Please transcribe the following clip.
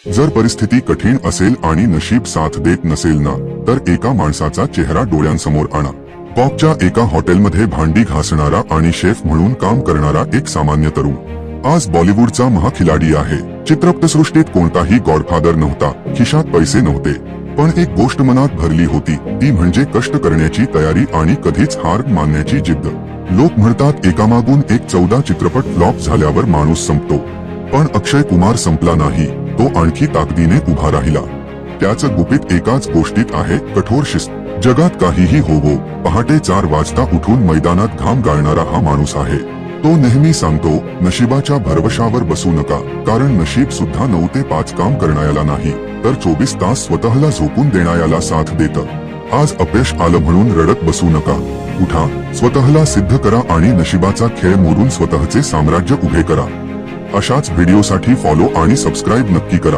जर परिस्थिती कठीण असेल आणि नशीब साथ देत नसेल ना, तर एका माणसाचा चेहरा डोळ्यांसमोर आणा. कॉकच्या एका हॉटेलमध्ये भांडी घासणारा आणि शेफ म्हणून काम करणारा एक सामान्य तरुण आज बॉलिवूडचा महाखिलाडी आहे. चित्रपटसृष्टीत कोणताही गॉडफादर नव्हता, खिशात पैसे नव्हते, पण एक गोष्ट मनात भरली होती, ती म्हणजे कष्ट करण्याची तयारी आणि कधीच हार मानण्याची जिद्द. लोक म्हणतात एकामागून एक 14 चित्रपट फ्लॉप झाल्यावर माणूस संपतो, पण अक्षय कुमार संपला नाही. तो आणखी ताकदीने उभा राहिला. त्याचं गुपित एकाच गोष्टीत आहे, कठोर शिस्त. जगात काहीही होवो, पहाटे 4 वाजता उठून मैदानात घाम गाळणारा हा माणूस आहे. तो नेहमी सांगतो, नशिबाच्या भरवशावर बसू नका, कारण नशीब सुद्धा 9 ते 5 काम करणाऱ्याला नाही, तर 24 तास स्वतःला झोकून देणाऱ्याला साथ देतं. आज अपयश आलं म्हणून रडत बसू नका. उठा, स्वतःला सिद्ध करा आणि नशिबाचा खेळ मोडून स्वतःचे साम्राज्य उभे करा. अशाच व्हिडिओसाठी फॉलो आणि सबस्क्राईब नक्की करा.